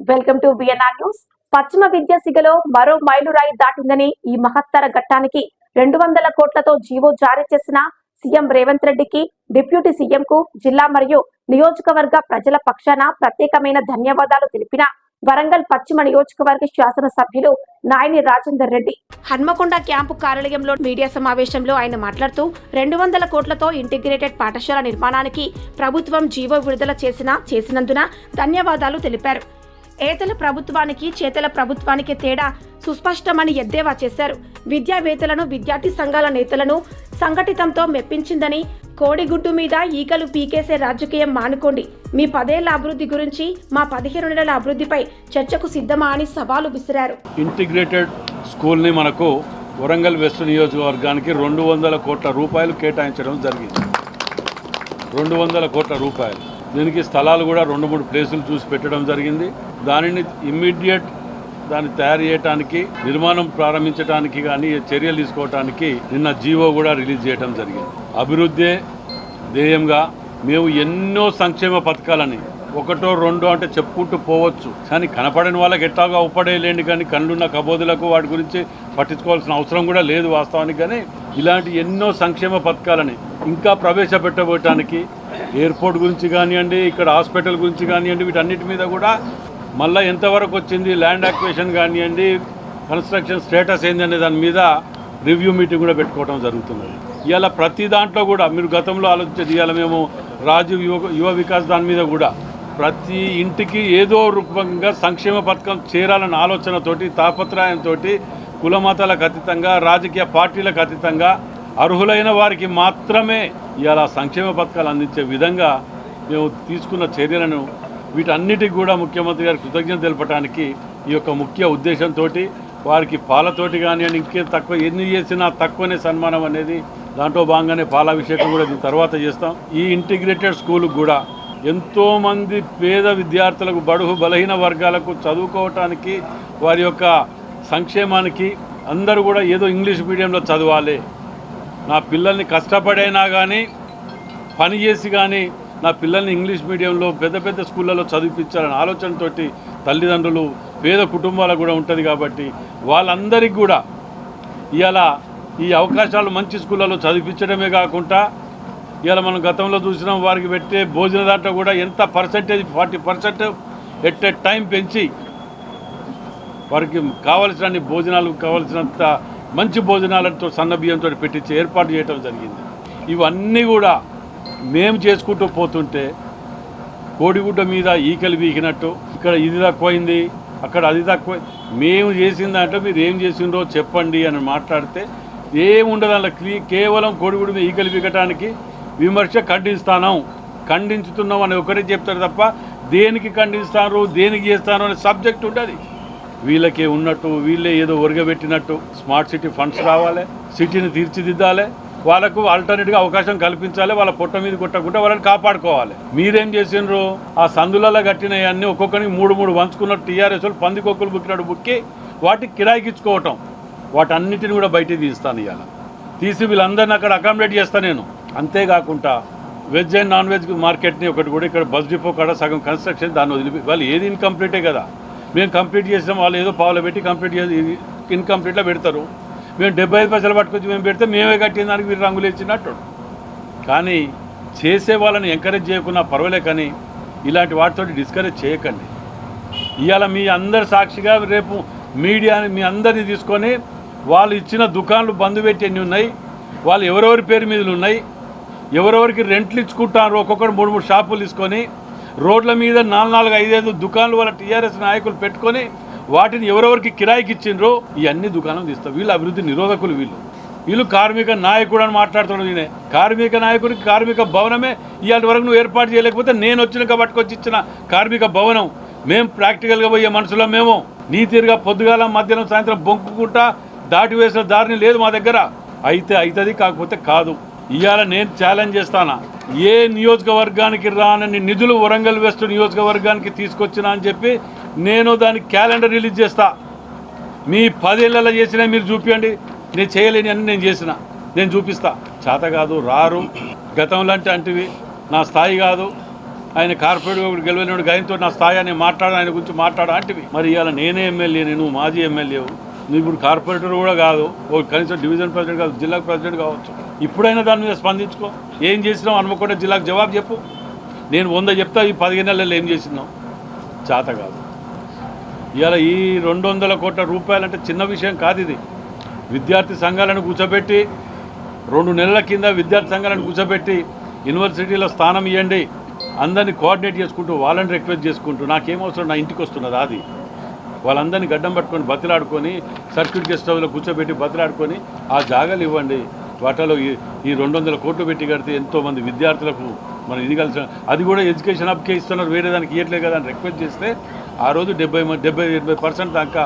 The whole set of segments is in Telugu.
Welcome to BNR news. పశ్చిమ విద్యాసిగలో మరో మైలురాయి దాటిందని ఈ మహత్తర ఘట్టానికి 200 కోట్లతో జీవో జారీ చేసిన సీఎం రేవంత్ రెడ్డికి, డిప్యూటీ సీఎంకు, జిల్లా మరియు నియోజకవర్గ ప్రజల పక్షాన ప్రత్యేకమైన ధన్యవాదాలు తెలిపిన వరంగల్ పశ్చిమ నియోజకవర్గ శాసనసభ్యులు నాయని రాజేందర్ రెడ్డి హన్మకొండ క్యాంపు కార్యాలయంలో మీడియా సమావేశంలో ఆయన మాట్లాడుతూ 200 కోట్లతో ఇంటిగ్రేటెడ్ పాఠశాల నిర్మాణానికి ప్రభుత్వం జీవో విడుదల చేసినందున ధన్యవాదాలు తెలిపారు. ఏతల ప్రభుత్వానికి చేతల ప్రభుత్వానికి తేడా సుస్పష్టమని ఎద్దేవా చేశారు. విద్యావేత్తలను, విద్యార్థి సంఘాల నేతలను సంఘటితంతో మెప్పించిందని, కోడిగుడ్డు మీద ఈగలు పీకేసే రాజకీయం మానుకోండి, మీ 10 ఏళ్ల అభివృద్ధి గురించి, మా 15 నెలల అభివృద్ధిపై చర్చకు సిద్ధమా అని సవాలు విసిరారు. ఇంటిగ్రేటెడ్ స్కూల్ని మనకు వరంగల్ వెస్ట్ నియోజకవర్గానికి 200 కోట్ల రూపాయలు కేటాయించడం జరిగింది. 200 కోట్ల రూపాయలు. దీనికి స్థలాలు కూడా 2-3 ప్లేసులు చూసి పెట్టడం జరిగింది. దానిని దాన్ని తయారు చేయడానికి, నిర్మాణం ప్రారంభించడానికి కానీ చర్యలు తీసుకోవడానికి నిన్న జీవో కూడా రిలీజ్ చేయడం జరిగింది. అభివృద్ధే ధ్యేయంగా మేము ఎన్నో సంక్షేమ పథకాలని 1-2 అంటే చెప్పుకుంటూ పోవచ్చు, కానీ కనపడని వాళ్ళకి ఎట్లాగా ఉపడేయలేండి. కానీ కళ్ళున్న కబోదులకు వాటి గురించి పట్టించుకోవాల్సిన అవసరం కూడా లేదు వాస్తవానికి. కానీ ఇలాంటి ఎన్నో సంక్షేమ పథకాలని ఇంకా ప్రవేశపెట్టబోయటానికి, ఎయిర్పోర్ట్ గురించి కానివ్వండి, ఇక్కడ హాస్పిటల్ గురించి కానివ్వండి, వీటన్నిటి మీద కూడా మళ్ళీ ఎంతవరకు వచ్చింది, ల్యాండ్ అక్విజిషన్ కానివ్వండి, కన్స్ట్రక్షన్ స్టేటస్ ఏంది అనే దాని మీద రివ్యూ మీటింగ్ కూడా పెట్టుకోవడం జరుగుతున్నది. ఇవాళ ప్రతి దాంట్లో కూడా మీరు గతంలో ఆలోచించేది, ఇవాళ మేము రాజీవ్ యువ వికాస్ దాని మీద కూడా ప్రతి ఇంటికి ఏదో రూపంగా సంక్షేమ పథకం చేరాలన్న ఆలోచనతోటి, తాపత్రయంతో, కులమతాలకు అతీతంగా, రాజకీయ పార్టీలకు అతీతంగా అర్హులైన వారికి మాత్రమే ఇవాళ సంక్షేమ పథకాలు అందించే విధంగా మేము తీసుకున్న చర్యలను, వీటన్నిటికి కూడా ముఖ్యమంత్రి గారికి కృతజ్ఞత తెలపడానికి ఈ యొక్క ముఖ్య ఉద్దేశంతో వారికి పాలతోటి కానివ్వండి, ఇంకే తక్కువ ఎన్ని చేసినా తక్కువనే సన్మానం అనేది, దాంట్లో భాగంగానే పాలాభిషేకం కూడా దీని తర్వాత చేస్తాం. ఈ ఇంటిగ్రేటెడ్ స్కూల్ కూడా ఎంతోమంది పేద విద్యార్థులకు, బడుగు బలహీన వర్గాలకు చదువుకోవటానికి, వారి యొక్క సంక్షేమానికి అందరూ కూడా ఏదో ఇంగ్లీష్ మీడియంలో చదవాలి, నా పిల్లల్ని కష్టపడైనా కానీ పని చేసి కానీ నా పిల్లల్ని ఇంగ్లీష్ మీడియంలో పెద్ద స్కూళ్ళలో చదివించాలనే ఆలోచనతో తల్లిదండ్రులు, పేద కుటుంబాలకు కూడా ఉంటుంది. కాబట్టి వాళ్ళందరికీ కూడా ఇవాళ ఈ అవకాశాలు మంచి స్కూళ్ళలో చదివించడమే కాకుండా, ఇవాళ మనం గతంలో చూసినాం, వారికి పెట్టే భోజన దాంట్లో కూడా ఎంత పర్సెంటేజ్ 40% ఎట్ ఎ టైం పెంచి వారికి కావలసిన భోజనాలు, కావలసినంత మంచి భోజనాలతో సన్న బియ్యంతో పెట్టించి ఏర్పాటు చేయడం జరిగింది. ఇవన్నీ కూడా మేము చేసుకుంటూ పోతుంటే కోడిగుడ్డ మీద ఈకలు వీకినట్టు, ఇక్కడ ఇది తక్కువైంది, అక్కడ అది తక్కువ, మేము చేసిందంటే మీరు ఏం చేసిండ్రో చెప్పండి అని మాట్లాడితే ఏముండదు. అలా కేవలం కోడిగుడ్డ మీద ఈకలు వీకటానికి విమర్శ ఖండించుతున్నాం అని ఒకటే చెప్తారు తప్ప దేనికి ఖండిస్తారు, దేనికి చేస్తారు అనే సబ్జెక్ట్ ఉంటుంది. వీళ్ళకే ఉన్నట్టు, వీళ్ళే ఏదో ఒరగబెట్టినట్టు. స్మార్ట్ సిటీ ఫండ్స్ రావాలి, సిటీని తీర్చిదిద్దాలి, వాళ్ళకు ఆల్టర్నేట్గా అవకాశం కల్పించాలి, వాళ్ళ పొట్ట మీద కొట్టకుండా వాళ్ళని కాపాడుకోవాలి. మీరేం చేసినారు, ఆ సందులలో కట్టినవన్నీ ఒక్కొక్కరికి 3 వంచుకున్నట్టు టీఆర్ఎస్ వాళ్ళు పందికొక్కులు బుక్కినట్టు బుక్కి వాటికి కిరాయికి ఇచ్చుకోవటం, వాటన్నిటిని కూడా బయటికి తీస్తాను. ఇవాళ తీసి వీళ్ళందరినీ అక్కడ అకామిడేట్ చేస్తాను నేను. అంతేకాకుండా వెజ్ అండ్ నాన్ వెజ్ మార్కెట్ని ఒకటి కూడా ఇక్కడ బస్ డిపో కాడ సగం కన్స్ట్రక్షన్ దాన్ని వదిలి, వాళ్ళు ఏది ఇన్కంప్లీటే కదా, మేము కంప్లీట్ చేసాం, వాళ్ళు ఏదో పావులో పెట్టి కంప్లీట్ చేసి ఇన్కంప్లీట్లో పెడతారు. మేము 75 పైసలు పట్టుకొచ్చి మేము పెడితే మేమే కట్టిన దానికి మీరు రంగులు ఇచ్చినట్టు. కానీ చేసే వాళ్ళని ఎంకరేజ్ చేయకున్నా పర్వాలే, కానీ ఇలాంటి వాటితో డిస్కరేజ్ చేయకండి. ఇవాళ మీ అందరి సాక్షిగా రేపు మీడియాని మీ అందరినీ తీసుకొని వాళ్ళు ఇచ్చిన దుకాణాలు బంద్ పెట్టి ఎన్ని ఉన్నాయి, వాళ్ళు ఎవరెవరి పేరు మీదలు ఉన్నాయి, ఎవరెవరికి రెంట్లు ఇచ్చుకుంటారు, ఒక్కొక్కరు 3 షాపులు తీసుకొని రోడ్ల మీద 4, 5 దుకాణాలు వాళ్ళ టీఆర్ఎస్ నాయకులు పెట్టుకొని వాటిని ఎవరెవరికి కిరాయికి ఇచ్చిండ్రో ఇవన్నీ దుకాణం తీస్తారు. వీళ్ళు అభివృద్ధి నిరోధకులు, వీళ్ళు కార్మిక నాయకుడు అని మాట్లాడుతున్నాడు. నేనే కార్మిక నాయకుడికి కార్మిక భవనమే ఇవాళ వరకు నువ్వు ఏర్పాటు చేయలేకపోతే నేను వచ్చినాక పట్టుకొచ్చి ఇచ్చిన కార్మిక భవనం మేము ప్రాక్టికల్గా పోయే మనుషులం. మేము నీతిగా పొద్దుగాల, మధ్యాహ్నం, సాయంత్రం బొంకుకుంటా దాటి వేసిన దారిని లేదు మా దగ్గర. అయితే అవుతుంది, కాకపోతే కాదు. ఇవాళ నేను ఛాలెంజ్ చేస్తానా, ఏ నియోజకవర్గానికి రానని నిధులు వరంగల్ వెస్ట్ నియోజకవర్గానికి తీసుకొచ్చినా అని చెప్పి నేను దానికి క్యాలెండర్ రిలీజ్ చేస్తా. మీ 10 ఏళ్ళలో చేసినా మీరు చూపించండి, నేను చేయలేని అని నేను చూపిస్తా. చేత కాదు, రారు, గతంలో అంటివి నా స్థాయి కాదు, ఆయన కార్పొరేట్ ఒకటి గెలవలేడు ఆయనతో నా స్థాయి అని మాట్లాడు, ఆయన గురించి మాట్లాడు అంటివి. మరి ఇవాళ నేనే ఎమ్మెల్యే, నువ్వు మాజీ ఎమ్మెల్యేవు, నువ్వు ఇప్పుడు కార్పొరేటర్ కూడా కాదు, ఒక కనీసం డివిజన్ ప్రెసిడెంట్ కాదు, జిల్లా ప్రెసిడెంట్ కావచ్చు. ఇప్పుడైనా దాని మీద స్పందించుకో. ఏం చేసినావు హన్మకొండ జిల్లాకు జవాబు చెప్పు. నేను 100 చెప్తా, ఈ 15 నెలల్లో ఏం చేసినావు? చేత కాదు. ఇవాళ ఈ 200 కోట్ల రూపాయలంటే చిన్న విషయం కాదు. ఇది విద్యార్థి సంఘాలను కూర్చోబెట్టి 2 నెలల కింద విద్యార్థి సంఘాలను కూర్చోబెట్టి యూనివర్సిటీలో స్థానం ఇవ్వండి, అందరినీ కోఆర్డినేట్ చేసుకుంటూ వాళ్ళని రిక్వెస్ట్ చేసుకుంటూ నాకేమవసరం, నా ఇంటికి వస్తున్నది అది వాళ్ళందరినీ గడ్డం పట్టుకొని బతిలాడుకొని సర్క్యూట్ గెస్ట్ హౌస్లో కూర్చోబెట్టి బతిలాడుకొని ఆ జాగాలు ఇవ్వండి. వాటిలో ఈ 200 కోట్లు పెట్టి కడితే ఎంతోమంది విద్యార్థులకు మనం ఇది కలిసి అది కూడా ఎడ్యుకేషన్ హబ్కే ఇస్తున్నారు, వేరే దానికి ఇవ్వట్లేదు కదా అని రిక్వెస్ట్ చేస్తే ఆ రోజు 70-80% దాకా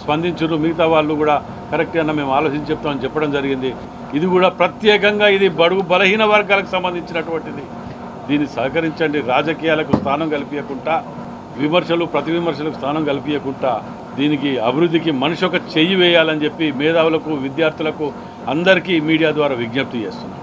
స్పందించారు. మిగతా వాళ్ళు కూడా కరెక్ట్ అన్న మేము ఆలోచించి చెప్తామని చెప్పడం జరిగింది. ఇది కూడా ప్రత్యేకంగా ఇది బడుగు బలహీన వర్గాలకు సంబంధించినటువంటిది. దీన్ని సహకరించండి. రాజకీయాలకు స్థానం కల్పించకుండా, విమర్శలు ప్రతి విమర్శలకు స్థానం కల్పించకుండా దీనికి అభివృద్ధికి మనిషి ఒక చెయ్యి వేయాలని చెప్పి మేధావులకు, విద్యార్థులకు అందరికీ మీడియా ద్వారా విజ్ఞప్తి చేస్తున్నాం.